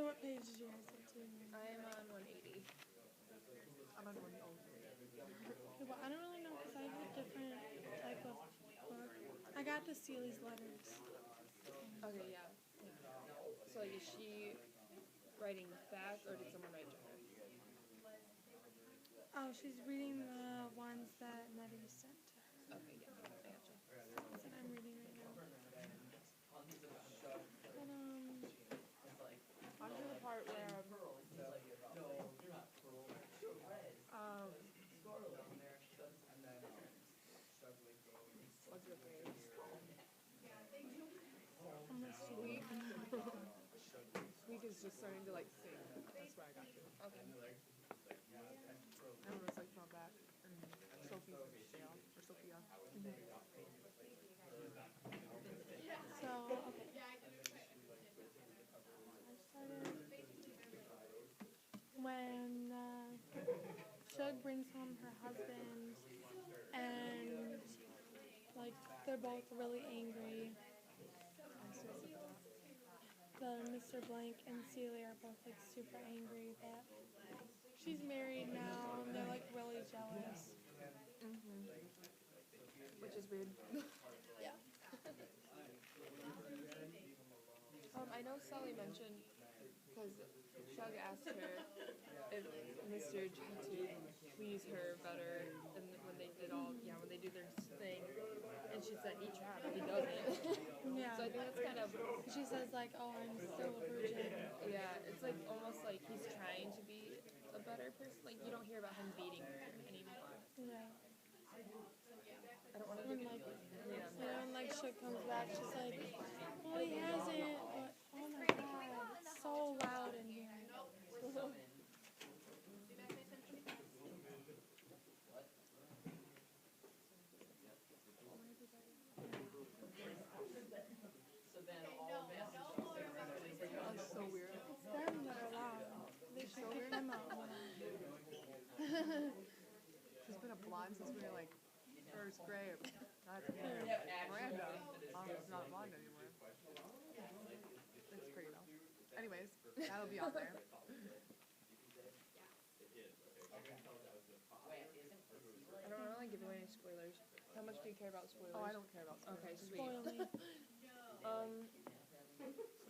what page did you guys get to? I'm on 180. I'm on 103. Okay, well, I don't really know because I have a different type of book. I got the Seeley's letters. Okay, yeah. So, like, is she writing back, or did someone write to her? Oh, she's reading the ones that Nettie sent to her. Okay, yeah, I gotcha. That's what I'm reading right now. But, I'm to the part where what's your phrase? almost Squeak. Squeak is just starting to like sing. That's where I got to. Okay. And it was like from back and Sophie's jail or Sophia. So, okay. I started when Shug brings home her husband and like they're both really angry. The Mr. Blank and Celia are both like super angry that she's married now and they're like really jealous. Which is weird. Yeah. I know Sally mentioned, because Shug asked her if Mr. tried to please her better and when they did when they do their thing, and she said he tried, but he doesn't. Yeah. So I think that's kind of, She says like, oh, I'm still a virgin. yeah, it's like almost like he's trying to be a better person. Like, you don't hear about him beating her anymore. Yeah. I don't want to When like, when like shit comes back, she's like, well, he hasn't, but oh my god, it's so loud in here. That's so weird. It's them that are loud. They should kick them out. She's been a blonde since we were like first grade. That's Miranda. Mom's not blonde anymore. It's pretty though. Anyways, that'll be out there. I don't really give away any spoilers. How much do you care about spoilers? Oh, I don't care about spoilers. Okay, sweet. Spoil me.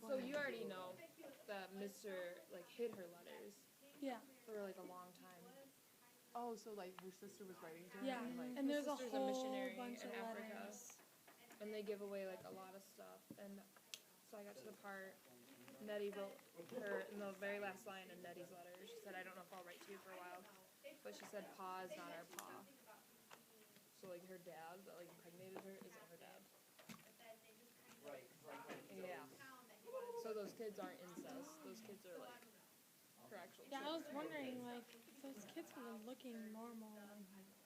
So you already know that Mr. like hid her letters Yeah. for like a long time. Oh, so like her sister was writing to her? Yeah. And, like, And there's a sister's a whole missionary bunch in of Africa. letters. And they give away like a lot of stuff. And so I got to the part Nettie wrote her in the very last line in Nettie's letter. She said, I don't know if I'll write to you for a while. But she said, Pa is not our Pa. So like her dad that like impregnated her isn't her dad. Yeah. So those kids aren't incest. Those kids are like her actual Yeah, I children. was wondering, like, those kids were looking normal.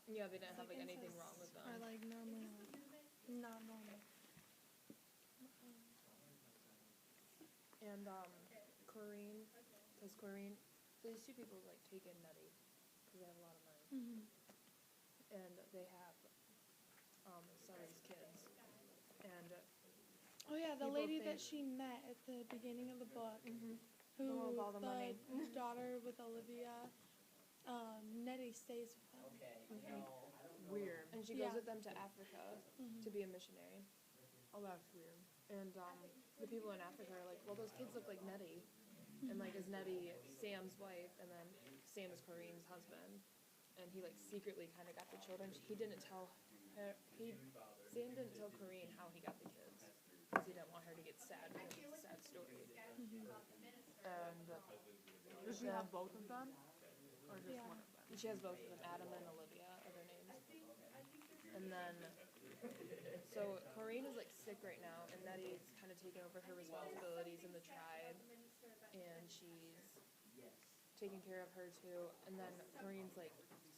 Yeah, they didn't It's have like anything wrong with incest them. are like normally not normal. And Corrine, because Corrine, these two people like take in Nettie because they have a lot of money, and they have Sully's kids. And Oh yeah, the people lady that think- she met at the beginning of the book, who The one with all the money. daughter with Olivia, Nettie stays with them. weird. And she goes Yeah. with them to Africa to be a missionary. Oh, that's weird. And the people in Africa are like, well, those kids look like Nettie. And like, is Nettie Sam's wife? And then Sam is Corinne's husband. And he like secretly kind of got the children. He didn't tell her. Sam didn't tell Corrine how he got the kids because he didn't want her to get sad. Because it's a sad story. And Does she have both of them? Or just Yeah. one of them? she has both of them. Adam and Olivia are their names. And then, so Corrine is like sick right now, and Nettie's kind of taking over her responsibilities in the tribe, and she's taking care of her too. And then Corrine's like,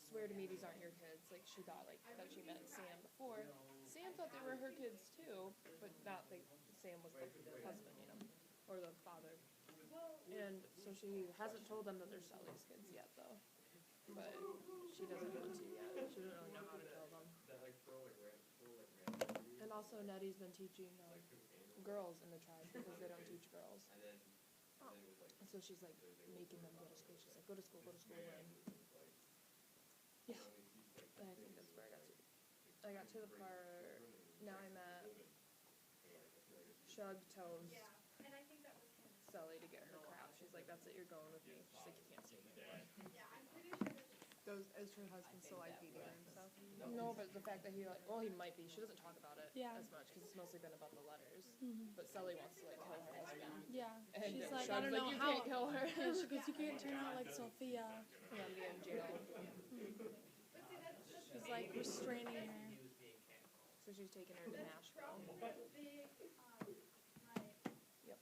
swear to me these aren't your kids. Like, she thought like that she met Sam before. Sam thought they were her kids too, but not like Sam was the husband, you know, or the father. And so she hasn't told them that they're Sally's kids yet, though. But she doesn't want to yet. She doesn't really know how to tell them. And also Nettie's been teaching girls in the tribe because they don't teach girls. So so she's like making them go to school. She's like, go to school, and yeah. And I think that's where I got to. I got to the part, now I'm at Shug tells Sully to get her crap. She's like, that's it, you're going with me. She's like, you can't stay here. Is her husband still like beating her and stuff? No, but the fact that he like, well, he might be. She doesn't talk about it Yeah. as much because it's mostly been about the letters. But Sully wants to like kill her husband. Yeah. And She's Shug's like, I don't know you how. can't kill her. Yeah, she goes, you can't turn out like Sophia. Yeah, be in jail. She's like restraining her. So she's taking her to Nashville. Yep.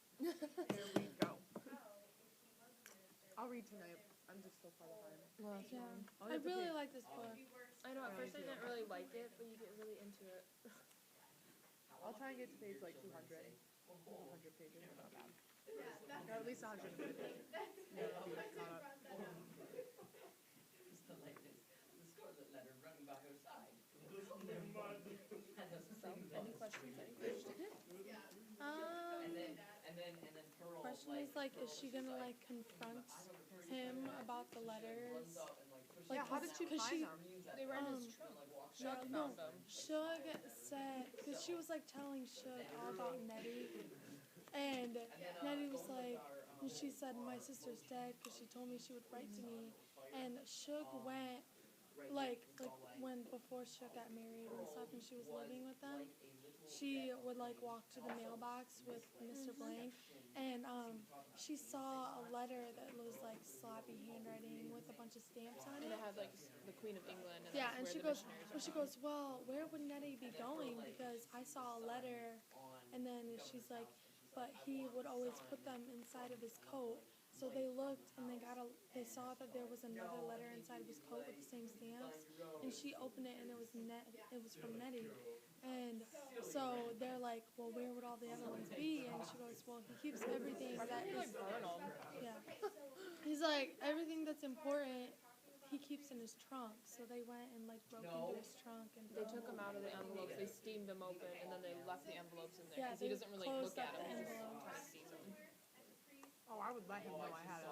Here we go. I'll read tonight. I'm just so far behind. Well, that's Yeah. fine. I'll I get the really page. like this book. I know, at first I didn't really like it, but you get really into it. I'll try and get to page like 200. 200 pages, but not bad. Or at least 150. Yeah, I'll be like caught up. So, any questions? Question is like, is she gonna like confront him about the letters? Like, Yeah, how did she cause find them? They were in his trunk. Shug no, found them. Shug said, because she was like telling Shug all about Nettie, and Nettie was like, and she said, my sister's dead because she told me she would write to me, and Shug went, like when before Shug got married and stuff, and she was living with them, she would like walk to the mailbox with Mr. Blank, and she saw a letter that was like sloppy handwriting with a bunch of stamps on And it. it had like the Queen of England. And Yeah, that's and where she the goes, missionaries well, she are goes, well, where would Nettie be going? Because I saw a letter, and then she's like, but he would always put them inside of his coat. So they looked, and they saw that there was another letter inside of his coat with the same stamps, and she opened it, and it was from Nettie. And so they're like, well, where would all the other ones be? And she goes, well, he keeps everything that Probably like is, burn them. yeah. He's like, everything that's important, he keeps in his trunk. So they went and like broke into his trunk and They took them out of the envelopes, they steamed them open, and then they left the envelopes in there Yeah, because he they doesn't really closed look up at them. the He just envelopes. kind of sees them. Oh, I would let him know I had it.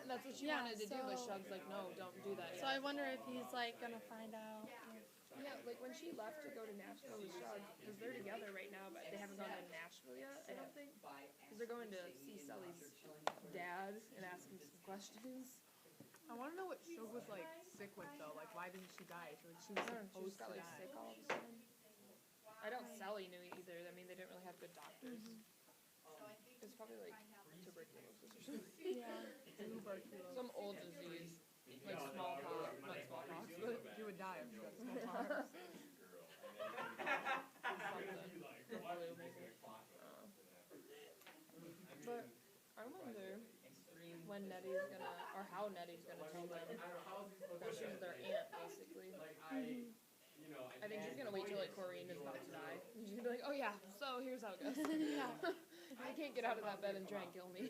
That's what she Yeah, wanted to do, but so- Shug's like, no, don't do that So yet. I wonder if he's like gonna find out. Yeah, like when she left to go to Nashville with Shug, because they're together right now, but they haven't gone to Nashville yet, I don't think. Because they're going to see Sully's dad and ask him some questions. I want to know what Shug was like sick with though. Like, why didn't she die? She was She just supposed to got like die. sick all of a sudden. I don't Sally knew either. I mean, they didn't really have good doctors. It's probably like tuberculosis or something. Yeah. Tuberculosis. Some old disease, like smallpox, not smallpox, but She would die if she got smallpox. something. Flu maybe. But I wonder when Nettie's gonna, or how Nettie's gonna tell them that she's their aunt, basically. I think she's gonna wait till like Corinne is about to die. And she's gonna be like, oh yeah, so here's how it goes. Yeah. I can't get out of that bed and try and kill me.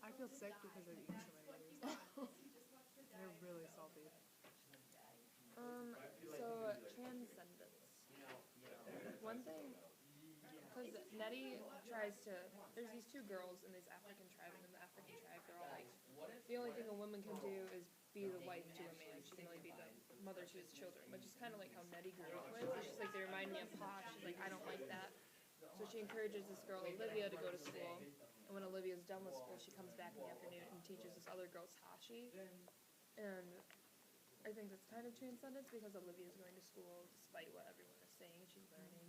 I feel sick because I've eaten so many of these. They're really salty. So transcendence. One thing, because Nettie tries to, there's these two girls in this African tribe, and in the African tribe, they're all like, the only thing a woman can do is be the wife to a man. She can only be the mother to his children, which is kind of like how Nettie grew up with. It's just like, they remind me of Pa. She's like, I don't like that. So she encourages this girl, Olivia, to go to school. And when Olivia's done with school, she comes back in the afternoon and teaches this other girl, Tashi. And I think that's kind of transcendence because Olivia's going to school despite what everyone is saying. She's learning.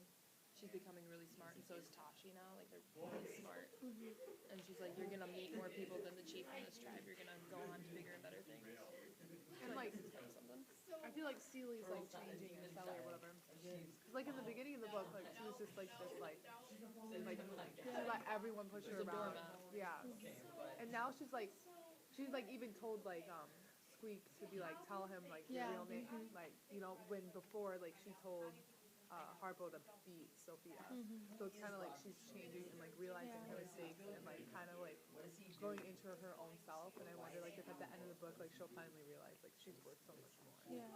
She's becoming really smart, and so is Tashi now. Like, they're really smart. And she's like, you're going to meet more people than the chief in this tribe. You're going to go on to bigger and better things. And like, It's kind of something. I feel like Seely's like changing or Sally or whatever. Cause like in the beginning of the book, like she was just like this, like she let everyone push her She's a around. doormat. Yeah. And now she's like even told like Squeak to be like tell him like your Yeah. real name, like you know when before like she told Harpo to beat Sophia. So it's kind of like she's changing and like realizing her mistakes and like kind of like going into her own self. And I wonder like if at the end of the book like she'll finally realize like she's worth so much more. Yeah.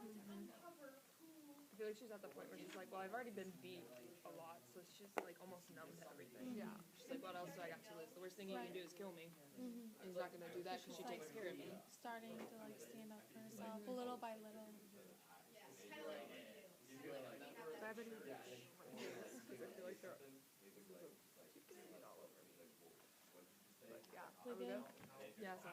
I feel like she's at the point where she's like, well, I've already been beat a lot, so she's like almost numb to everything. Yeah. She's like, what else do I got to lose? The worst thing he can do is kill me. And he's not gonna do that because she takes care of me. Starting to like stand up for herself little by little. Do I have any because I feel like they're keep getting it all over me. But yeah, We are we good? good? Yeah, so